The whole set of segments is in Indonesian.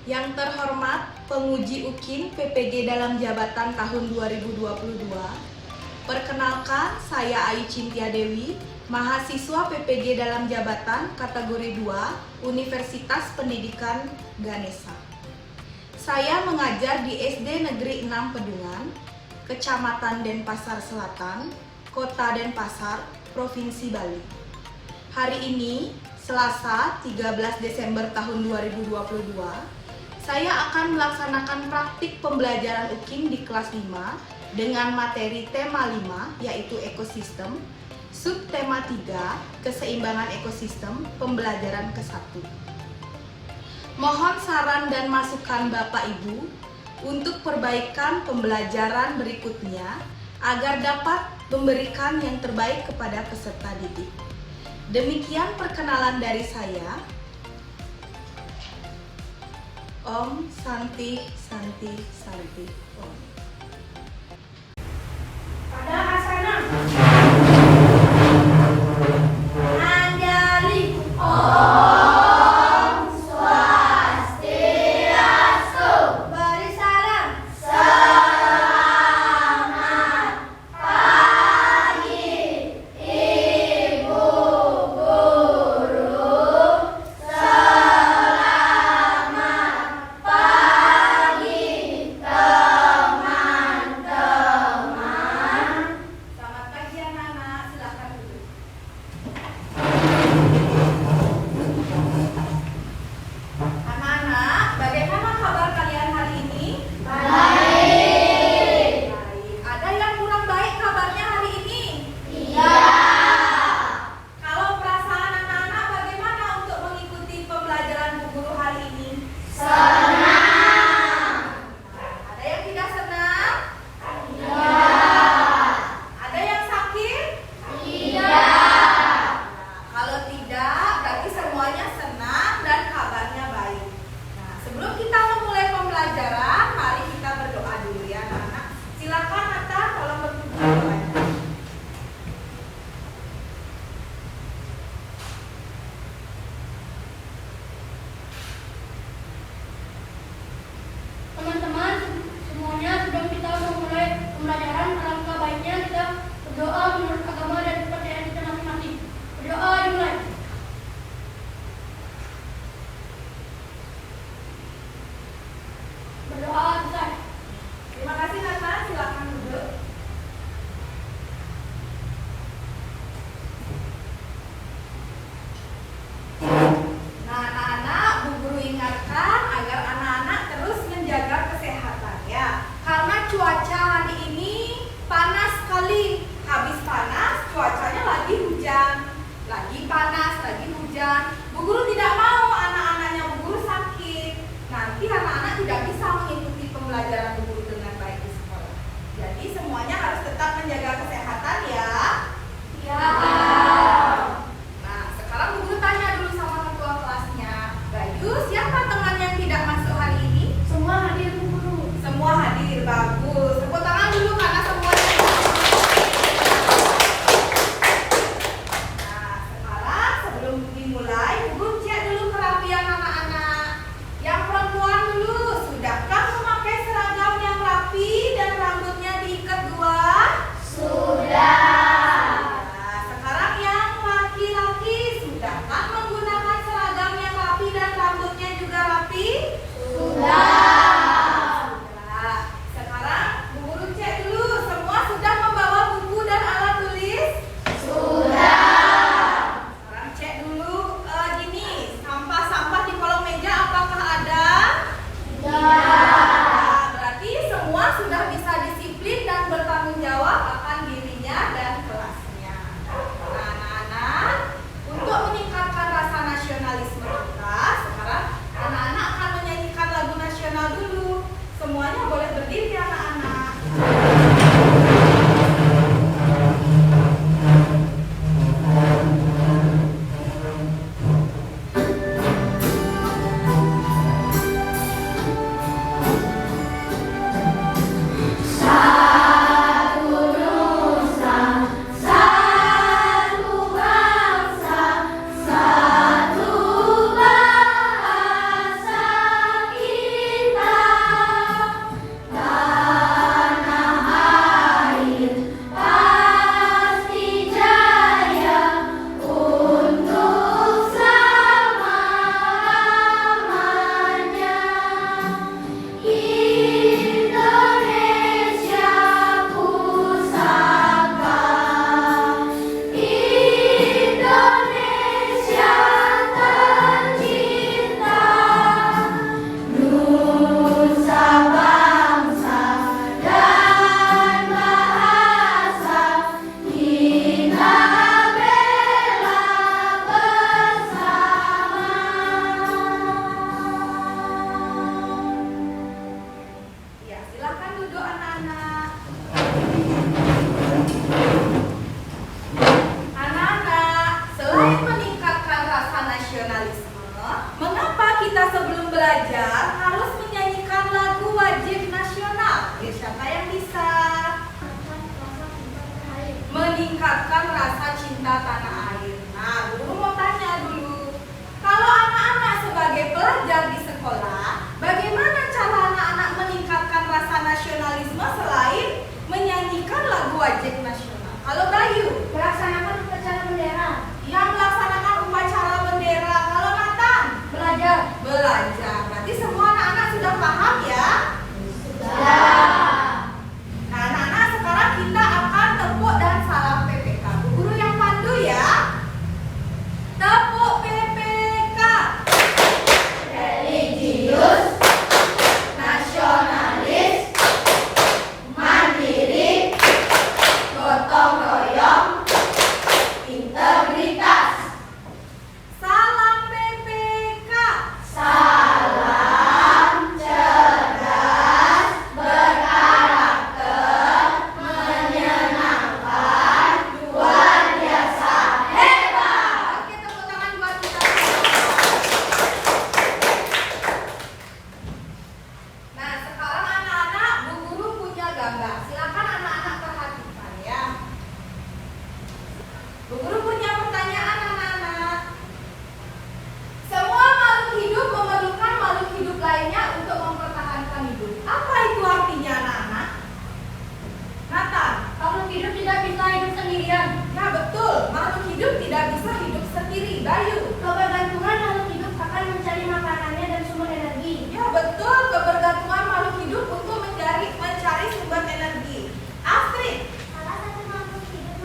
Yang terhormat penguji UKIN PPG dalam jabatan tahun 2022, perkenalkan saya Ayu Cintia Dewi, mahasiswa PPG dalam jabatan kategori 2 Universitas Pendidikan Ganesha. Saya mengajar di SD Negeri 6 Pedungan, Kecamatan Denpasar Selatan, Kota Denpasar, Provinsi Bali. Hari ini, Selasa 13 Desember tahun 2022, saya akan melaksanakan praktik pembelajaran UKIN di kelas 5 dengan materi tema 5 yaitu ekosistem, subtema 3 keseimbangan ekosistem, pembelajaran ke-1. Mohon saran dan masukan Bapak Ibu untuk perbaikan pembelajaran berikutnya agar dapat memberikan yang terbaik kepada peserta didik. Demikian perkenalan dari saya. Om Santi Santi Santi Om. Pada asana Anjali Om Swastiastu. Beri salam. Selamat pagi Ibu Guru. Selamat pagi teman-teman. Selamat pagi anak-anak, silakan duduk. Anak-anak, bagaimana kabar kalian hari ini? Baik. Ada yang kurang baik kabarnya hari ini? Iya. Kalau perasaan anak-anak bagaimana untuk mengikuti pembelajaran Bu Guru hari ini? Senang. Ada yang tidak senang? Iya. Ada yang sakit? Iya. Kalau tidak, berarti semuanya senang dan kabarnya baik. Nah, sebelum kita memulai pembelajaran, mari kita berdoa dulu ya anak-anak. Silakan Nata, tolong bertujuh doanya. Teman-teman, semuanya sebelum kita memulai pembelajaran, alangkah baiknya kita berdoa menurut agama dan kepercayaan kita masing-masing. Berdoa dimulai. Berdoa selesai. Terima kasih Nata, silakan duduk. Nah, anak-anak, Bu Guru ingatkan agar anak-anak terus menjaga kesehatan ya. Karena cuaca hari ini panas sekali. Habis panas, cuacanya lagi hujan. Lagi panas, lagi hujan. Bu Guru tidak mau anak-anaknya Bu Guru sakit. Nanti anak-anak tidak bisa mengikuti pembelajaran Bu Guru dengan baik di sekolah. Jadi semuanya harus tetap menjaga kesehatan ya. Ya. Nah, sekarang Bu Guru tanya dulu sama ketua kelasnya. Bayu, siapa teman yang tidak masuk hari ini? Semua hadir Bu Guru. Semua hadir, bagus. Tepuk tangan dulu karena semuanya. Nah, sekarang sebelum dimulai, Bu Guru cek dulu kerapian anak-anak. Yang perempuan dulu, sudahkah memakai seragam yang rapi dan rambutnya diikat dua? Sudah. Nah, sekarang yang laki-laki, sudahkah menggunakan seragam yang rapi dan rambutnya juga rapi? Sudah. Sekarang Bu Guru cek dulu, semua sudah membawa buku dan alat tulis? Sudah. Sekarang cek dulu gini, sampah-sampah di kolong meja apakah ada? Nah, berarti semua sudah bisa disiplin dan bertanggung jawab akan dirinya dan kelasnya. Nah, anak-anak, untuk meningkatkan rasa nasionalisme kita, sekarang anak-anak akan menyanyikan kita sebelum belajar harus menyanyikan lagu wajib nasional. Siapa yang bisa? Meningkatkan rasa cinta tanah air. Nah, guru mau tanya dulu. Kalau anak-anak sebagai pelajar di sekolah, bagaimana cara anak-anak meningkatkan rasa nasionalisme selain menyanyikan lagu wajib nasional? Kalau Bayu, Melaksanakan upacara bendera. yang melaksanakan upacara bendera. Kalau Nathan, Belajar. belajar. Berarti semua anak-anak sudah paham ya? Nah, anak-anak sekarang kita akan tepuk dan salam PPK. Bu Guru yang pandu ya. Tepuk PPK. Religius, nasionalis, mandiri, gotong royong, integritas. Salam PPK. Salam cerdas, berkarakter, menyenangkan, luar biasa, hebat. Oke, tepuk tangan buat kita. Nah, sekarang anak-anak, Bu Guru punya gambar. Silakan anak-anak perhatikan ya. Bu Guru punya pertanyaan anak-anak. Semua makhluk hidup memerlukan makhluk hidup lainnya untuk mempertahankan hidup. Apa itu artinya anak-anak? Nathan, Makhluk hidup tidak bisa hidup sendirian. ya betul. Makhluk hidup tidak bisa hidup sendiri. Bayu, Kebergantungan makhluk hidup akan mencari makanannya dan sumber energi. ya betul. Kebergantungan makhluk hidup untuk mencari sumber energi. Astrid, Salah satu makhluk hidup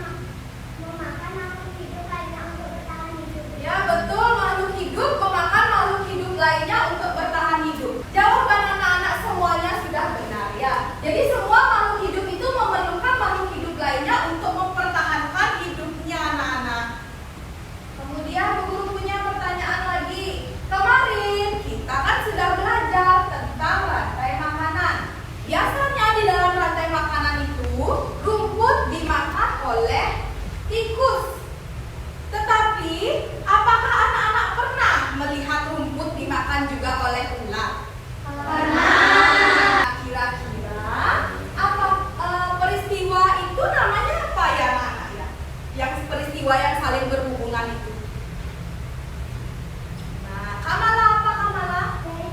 memakan makhluk hidup lainnya untuk bertahan hidup. ya betul. Makhluk hidup memakan makhluk hidup lainnya untuk bertahan hidup. Jawaban anak-anak semuanya sudah benar ya. Jadi semua makhluk hidup itu memerlukan makhluk hidup lainnya untuk mempertahankan hidupnya anak-anak. Kemudian Bu Guru punya pertanyaan lagi. Kemarin kita kan sudah belajar tentang rantai makanan. Biasanya di dalam rantai makanan itu rumput dimakan oleh tikus. Tetapi apakah anak-anak pernah melihat rumput dimakan juga oleh ular? Nah, kira-kira apa peristiwa itu namanya apa ya anak-anak ya? Yang peristiwa yang saling berhubungan itu. Nah, Kamala apa Kamala?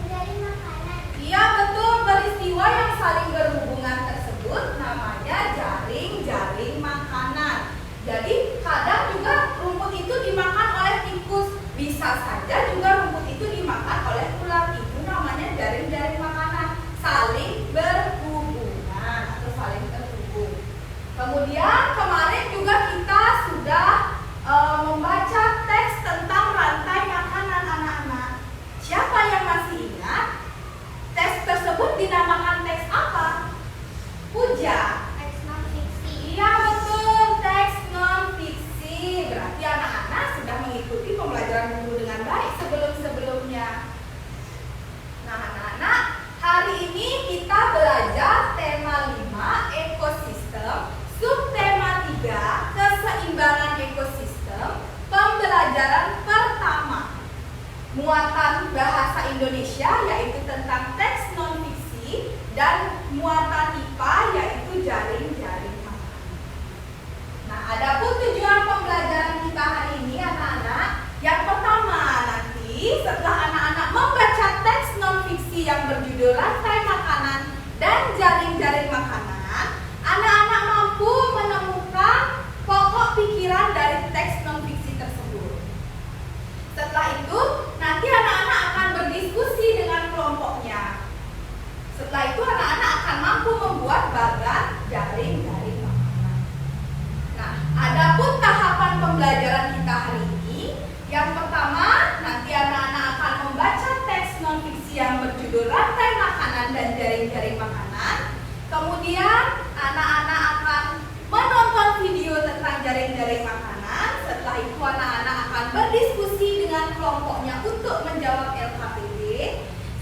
Dari makanan. Iya betul, peristiwa yang saling berhubungan tersebut namanya jaring-jaring makanan. Jadi kadang juga rumput itu dimakan oleh tikus, bisa saja juga rumput itu dimakan oleh ular. Itu namanya jaring-jaring makanan, saling berhubungan atau saling terhubung. Kemudian kemarin juga kita sudah membaca teks tentang rantai makanan anak-anak. Siapa yang masih ingat? Teks tersebut dinamakan teks apa? Puja. Teks non fiksi. Iya betul, teks non fiksi. Berarti anak-anak sudah mengikuti pembelajaran guru dengan baik sebelum-sebelumnya. Nah anak-anak, hari ini kita belajar tema 5 ekosistem, subtema 3 keseimbangan ekosistem, pembelajaran pertama. Muatan bahasa Indonesia yaitu tentang teks non fiksi dan muatan IPA yaitu jaring-jaring makanan. Nah, adapun tujuan pembelajaran kita hari ini anak-anak, yang pertama nanti setelah anak-anak membaca teks non fiksi yang berjudul rantai makanan dan jaring-jaring makanan, anak-anak mampu menemukan pokok pikiran dari teks non fiksi tersebut. Setelah itu, nanti anak-anak akan berdiskusi dengan kelompoknya. Setelah itu, anak-anak akan mampu membuat bagan jaring-jaring makanan. Nah, adapun tahapan pembelajaran kita hari ini, yang pertama, nanti anak-anak akan membaca teks non-fiksi yang berjudul rantai makanan dan jaring-jaring makanan. Kemudian, anak-anak akan menonton video tentang jaring-jaring makanan. Setelah itu, anak-anak akan berdiskusi dengan kelompoknya untuk menjawab LKPD.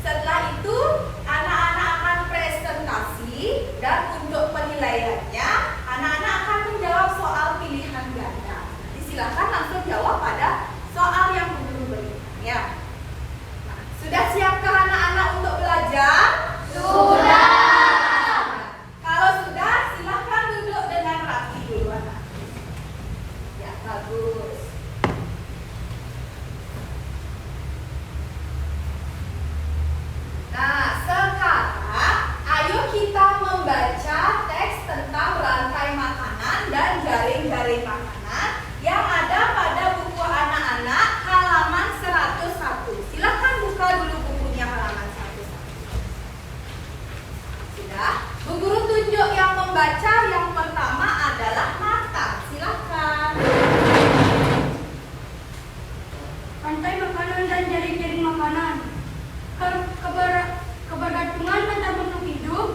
Setelah itu, anak-anak akan presentasi dan untuk penilaiannya, anak-anak akan menjawab soal pilihan ganda. Silakan langsung jawab pada soal yang guru berikan ya. Nah, sudah membaca yang pertama adalah mata. Silakan. Rantai makanan dan jaring-jaring makanan. Kebergantungan antar makhluk hidup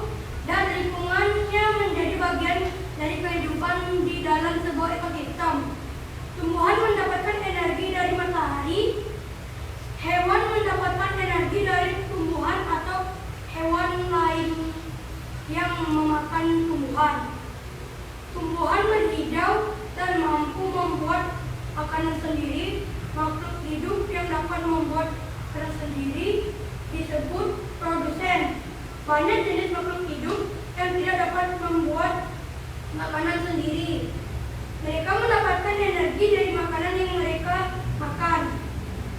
dan lingkungannya menjadi bagian dari kehidupan di dalam sebuah ekosistem. Tumbuhan mendapatkan energi dari matahari, hewan mendapatkan energi dari tumbuhan atau hewan lain yang memakan tumbuhan. Tumbuhan berhijau dan mampu membuat makanan sendiri. Makhluk hidup yang dapat membuat makanan sendiri disebut produsen. Banyak jenis makhluk hidup yang tidak dapat membuat makanan sendiri. Mereka mendapatkan energi dari makanan yang mereka makan.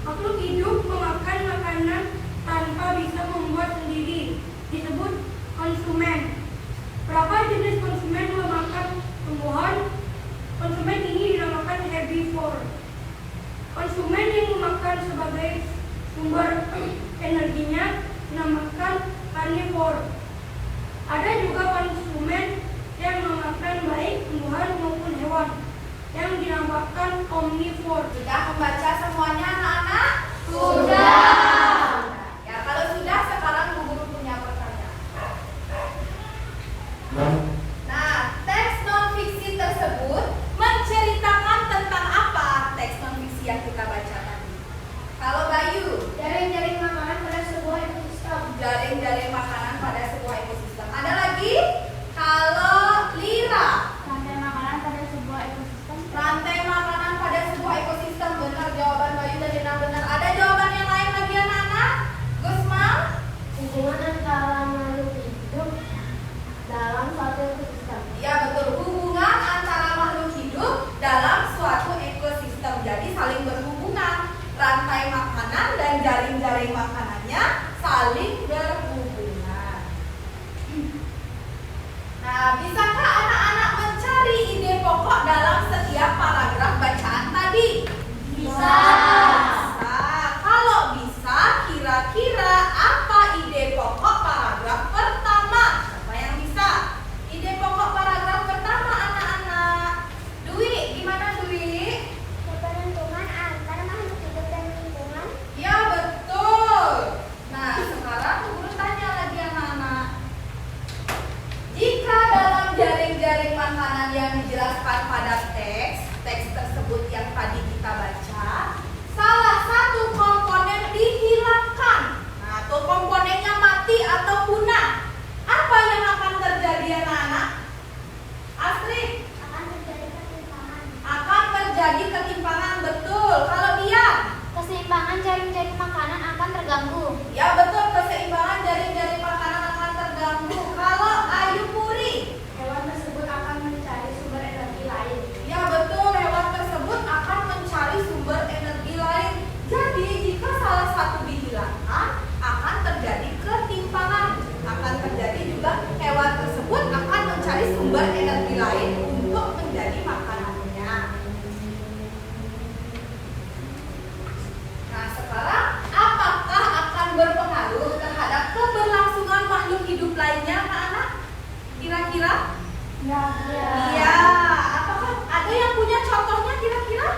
Makhluk hidup memakan makanan tanpa bisa membuat sendiri, disebut konsumen. Berapa jenis konsumen memakan tumbuhan? Konsumen ini dinamakan herbivore. Konsumen yang memakan sebagai sumber energinya dinamakan karnivor. Ada juga konsumen yang memakan baik tumbuhan maupun hewan yang dinamakan omnivor. Sudah membaca semuanya anak-anak? Sudah. Ya, kalau sudah sekarang Bu Guru punya pertanyaan. Nah, teks non-fiksi tersebut menceritakan tentang apa teks non-fiksi yang kita baca tadi? Kalau Bayu, Jaring-jaring makanan pada sebuah ekosistem. jaring-jaring makanan pada sebuah ekosistem. Ada lagi? Kalau Lira, Rantai makanan pada sebuah ekosistem. rantai makanan pada sebuah ekosistem. Benar jawaban Bayu dan Lina benar. Ada jawaban yang lain lagi anak-anak? Gusma? Hubungan antara makhluk hidup dalam suatu ekosistem. Ya betul, hubungan antara makhluk hidup dalam suatu ekosistem. Jadi saling berhubungan. Rantai makanan dan jaring-jaring makanannya saling berhubungan. Nah, bisakah anak-anak mencari ide pokok dalam setiap paragraf bacaan tadi? Bisa. Bisa. Kalau bisa, kira-kira apa ide pokok paragraf pertama? Siapa yang bisa? Ide pokok paragraf pertama anak-anak. Dwi, gimana Dwi? Keberuntungan antara makhluk hidup dan lingkungan. Ya betul. Nah, sekarang guru tanya lagi anak-anak. Jika dalam jaring-jaring makanan yang dijelaskan pada teks tersebut yang tadi kita baca, salah satu komponen dihilangkan. Nah, tuh komponennya mati atau punah. Apa yang akan terjadi anak-anak? Astrid, Akan terjadi ketimpangan. akan terjadi ketimpangan, betul. Kalau dia, Keseimbangan jaring-jaring makanan akan terganggu. ya betul, keseimbangan jaring-jaring makanan akan terganggu. Kalau Ayu Puri, Hewan tersebut akan mencari sumber energi lain. ya betul, hewan tersebut akan mencari sumber energi lain. Jadi jika salah satu dihilangkan, akan terjadi ketimpangan. Akan terjadi juga hewan tersebut akan mencari sumber energi lain untuk menjadi makanannya. Nah, sekarang apakah akan berpengaruh terhadap keberlangsungan makhluk hidup lainnya, anak-anak? Kira-kira? Ya. Iya. Apakah ada yang punya contohnya kira-kira?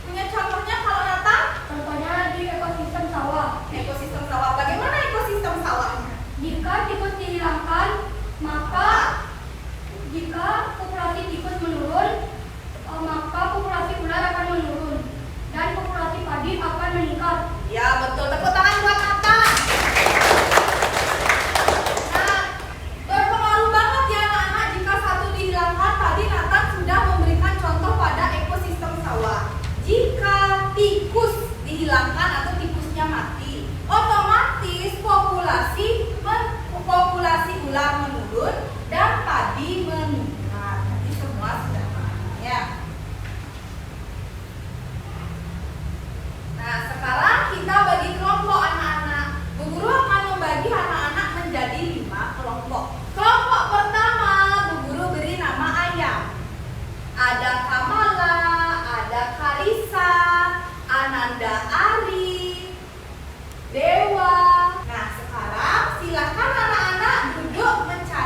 Punya contohnya kalau datang? Contohnya di ekosistem sawah. Ekosistem sawah. Bagaimana ekosistem sawahnya? Jika tikus dihilangkan, maka jika populasi tikus menurun, maka populasi ular akan menurun dan populasi padi akan meningkat. Ya betul. Tepuk tangan buat Nata. Nah, berpengaruh banget ya anak-anak jika satu dihilangkan. Tadi Nathan sudah memberikan contoh pada ekosistem sawah. Jika tikus dihilangkan atau tikusnya mati, otomatis populasi ular menurun dan padi meningkat. Jadi semua sudah paham ya. Nah, sekarang kita bagi kelompok anak-anak. Bu Guru akan membagi anak-anak menjadi 5 kelompok. Kelompok pertama, Bu Guru beri nama ayam. Ada Kamala, ada Karisa, Ananda Ari, Dewa. Nah, sekarang silakan anak-anak duduk mencari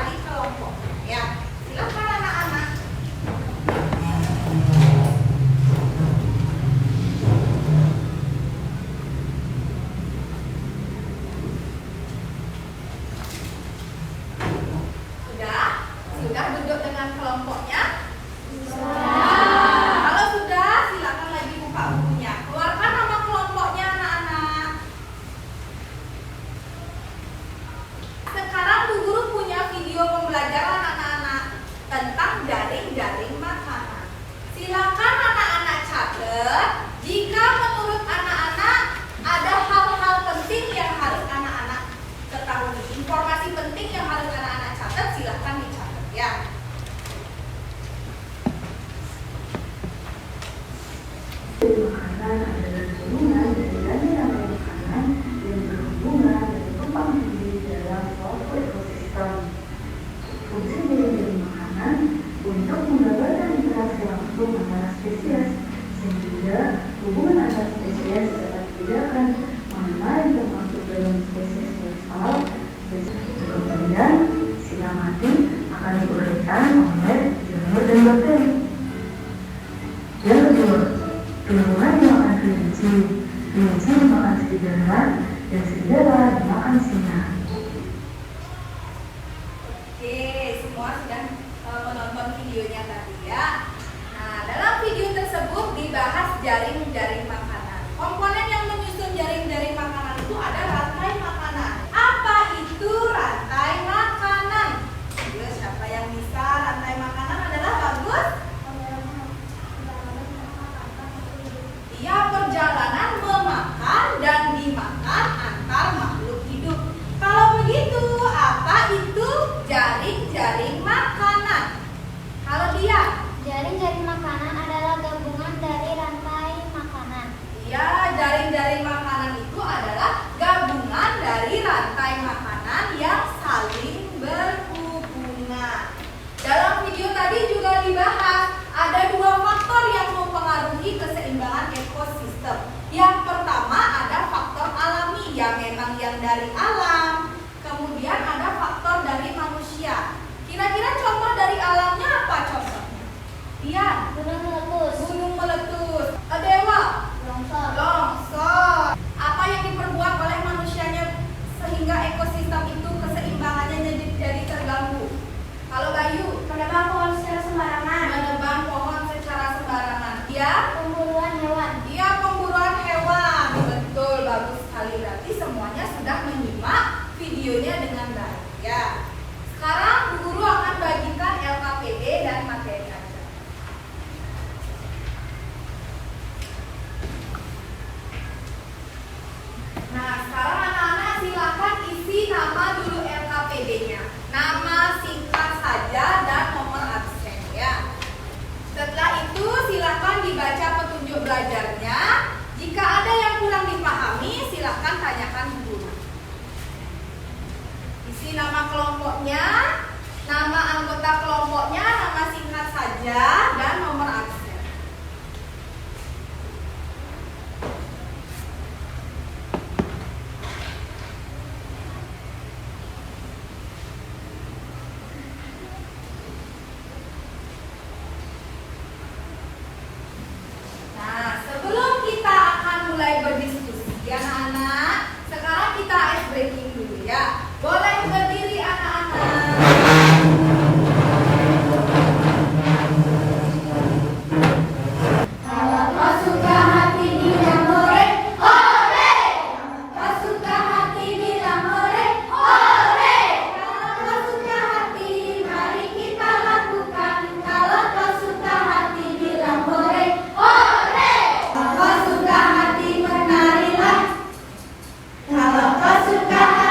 bunga dan tumpang tindih dalam suatu ekosistem. Fungsi dari makanan untuk menggambarkan interaksi langsung antara spesies, sehingga hubungan antar spesies dapat dibedakan mana yang termasuk dalam spesies vegetal. Kemudian sila mati akan diuraikan oleh jamur dan bakteri. Yang kedua, tumbuhan yang akan kelinci dimakan serigala dan serigala dimakan singa. Oke, semua sudah menonton videonya tadi ya. Nah, dalam video tersebut dibahas jaring-jaring makanan. Komponen yang menyusun jaring-jaring makanan itu ada rantai makanan. Apa itu rantai makanan? Ayo, siapa yang bisa rantai makanan adalah bagus? Iya, perjalanan memakan dan dimakan antar makhluk hidup. Kalau begitu, apa itu jaring-jaring makanan? Kalau dia? Jaring-jaring makanan adalah gabungan dari rantai makanan. Iya, jaring-jaring makanan itu adalah gabungan dari rantai makanan yang saling berhubungan. Dalam video tadi juga dibahas ada dua faktor yang mempengaruhi keseimbangan ekosistem. Yang pertama ada faktor alami yang memang yang dari alam. Kemudian ada faktor dari manusia. Kira-kira contoh dari alamnya apa contohnya? Iya. Gunung meletus. Gunung meletus. Dewa. Longsor. Longsor. Apa yang diperbuat oleh manusianya sehingga ekosistem itu keseimbangannya jadi terganggu? Kalau Bayu, Menebang pohon secara sembarangan. menebang pohon secara sembarangan. Dia, Pemburuan hewan. dia pemburuan hewan. Betul, bagus sekali. Berarti semuanya sudah menyimak videonya dengan baik. Ya. Sekarang Bu Guru akan bagikan LKPD dan materi ajar. Nah, sekarang anak-anak silakan isi nama dulu LKPD-nya. Nama singkat saja dan nomor absen ya. Setelah itu silakan dibaca petunjuk belajarnya. Jika ada yang kurang dipahami, silakan tanyakan guru. Isi nama kelompoknya, nama anggota kelompoknya, nama singkat saja dan nomor absen. Nah, sebelum kita akan mulai berdiskusi ya anak-anak, sekarang kita ice breaking dulu ya. Boleh berdiri anak-anak. Kalau kau suka hati bilang hore, hore. Kau suka hati bilang hore, hore. Kalau kau suka hati, mari kita lakukan. Kalau kau suka hati bilang hore, hore. Kalau kau suka hati, menarilah. Kalau kau suka hati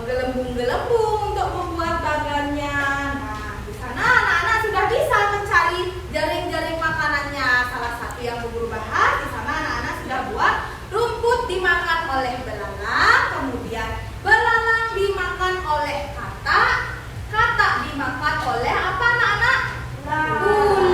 gelembung-gelembung untuk membuat bagannya. Nah, di sana anak-anak sudah bisa mencari jaring-jaring makanannya. Salah satu yang Bu Guru bahas, di sana anak-anak sudah buat rumput dimakan oleh belalang, kemudian belalang dimakan oleh katak, katak dimakan oleh apa anak-anak? Ular.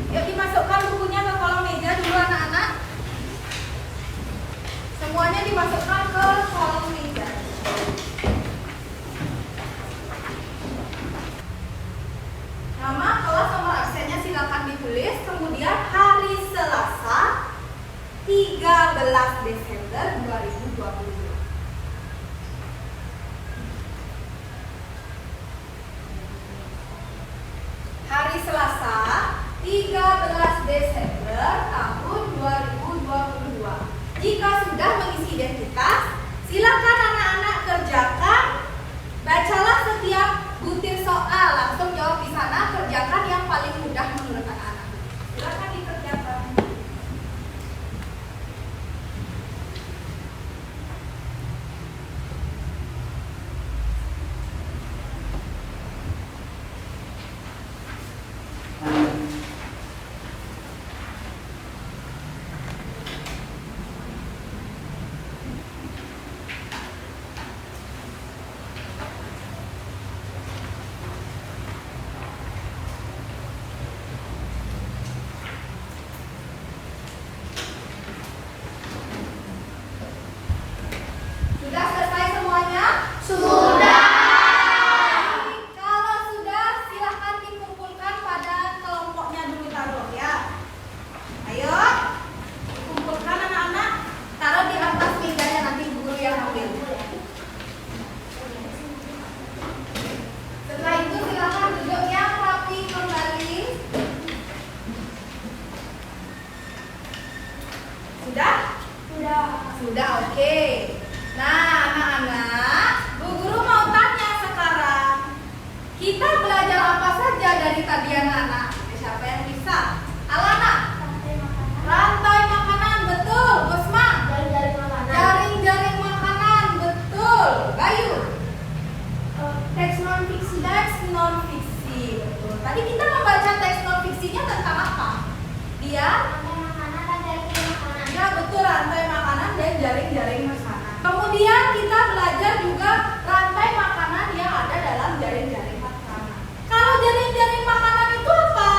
Yuk dimasukkan bukunya ke kolong meja dulu anak-anak. Semuanya dimasukkan ke kolong meja. Nama, kelas, nomor absennya silakan ditulis. Kemudian hari Selasa 13 Desember 2022. Hari Selasa 13 Desember tahun 2022. Jika sudah mengisi identitas, silakan anak-anak kerjakan. Bacalah setiap butir soal, langsung jawab di sana, kerjakan yang paling mudah menurut anak-anak. Silakan dikerjakan. Sudah selesai semuanya? Sudah. Kalau sudah, silahkan dikumpulkan pada kelompoknya dulu taruh ya. Ayo, kumpulkan anak-anak. Taruh di atas mejanya, nanti guru yang ambil. Setelah itu silahkan duduk yang rapi kembali. Sudah? Sudah, oke. Nah, anak-anak, Bu Guru mau tanya sekarang. Kita belajar apa saja dari tadi anak-anak? Siapa yang bisa? Alana? Rantai makanan, betul. Gusma? Jaring-jaring makanan, betul. Bayu? Teks non-fiksi. Teks non-fiksi, betul. Tadi kita membaca teks non-fiksinya tentang apa? Dia? Ya, betul, rantai makanan dan jaring-jaring makanan. Kemudian kita belajar juga rantai makanan yang ada dalam jaring-jaring makanan. Kalau jaring-jaring makanan itu apa?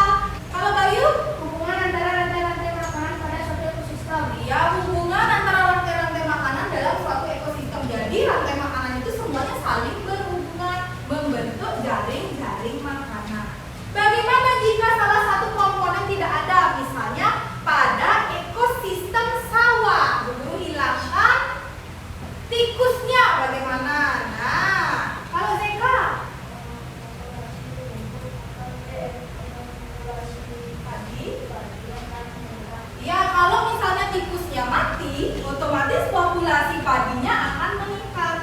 Kalau Bayu? Hubungan antara rantai-rantai makanan pada suatu ekosistem. Ya, hubungan antara rantai-rantai makanan dalam suatu ekosistem. Jadi rantai makanan itu semuanya saling berhubungan, membentuk jaring-jaring makanan. Bagaimana jika salah satu komponen tidak ada? Misalnya pada ekosistem sawah, Guru hilangkan tikusnya, bagaimana? Nah, kalau Zeka? Ya, kalau misalnya tikusnya mati, otomatis populasi padinya akan meningkat.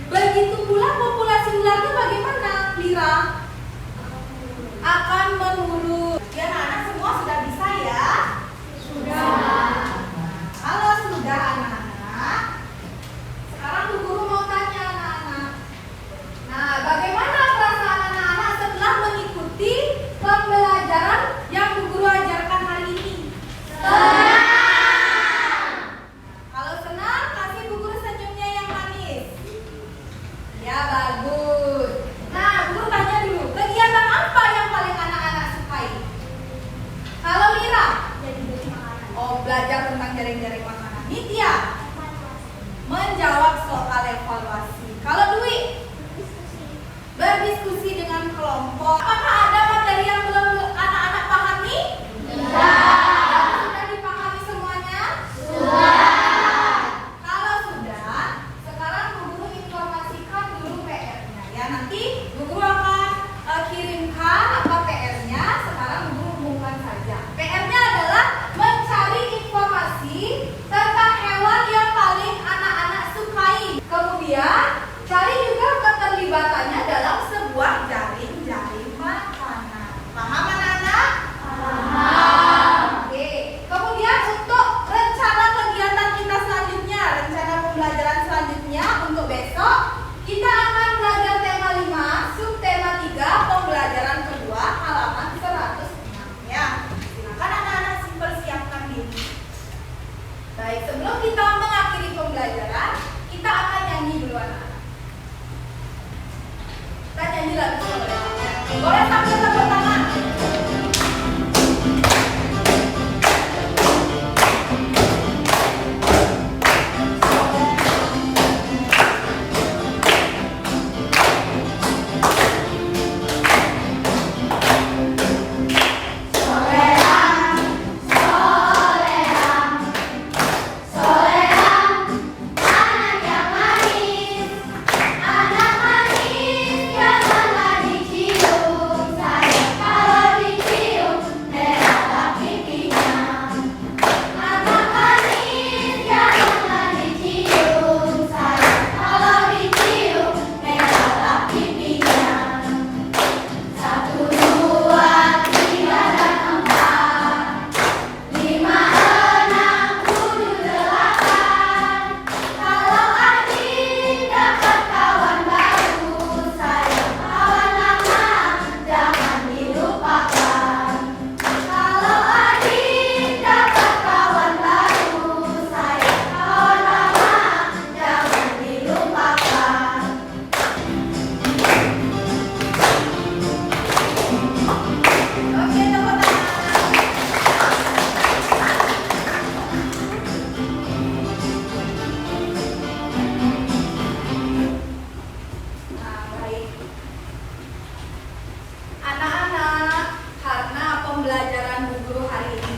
Begitu pula populasi ularnya bagaimana, Lira? Akan menurun. Ya, anak-anak semua sudah bisa ya? Sudah. Kalau sudah anak-anak, sekarang Bu Guru mau tanya anak-anak. Nah, bagaimana perasaan anak-anak setelah mengikuti pembelajaran yang Bu Guru ajarkan hari ini? Senang. Kalau senang, kasih Bu Guru senyumnya yang manis. Ya, bagus. Nah, Bu Guru tanya dulu, kegiatan apa yang paling anak-anak sukai? Kalau Lira? Oh, belajar tentang jaring-jaring makanan. Nitya? Menjawab soal evaluasi. Kalau Dwi? Berdiskusi dengan kelompok. Apakah ada materi yang belum anak-anak pahami? Sudah dipahami semuanya? Kalau sudah, sekarang Bu Guru informasikan dulu PR-nya. Ya, nanti Bu Guru akan kirimkan apa PR-nya. Sekarang Bu Guru umumkan saja. PR-nya adalah mencari informasi tentang hewan yang paling anak-anak sukai. Kemudian cari juga keterlibatannya dalam sebuah jaring-jaring makanan.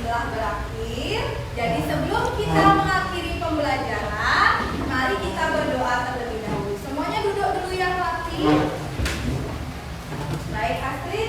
telah berakhir. Jadi sebelum kita mengakhiri pembelajaran, mari kita berdoa terlebih dahulu. Semuanya duduk dulu ya, Fatih. Baik, Astrid.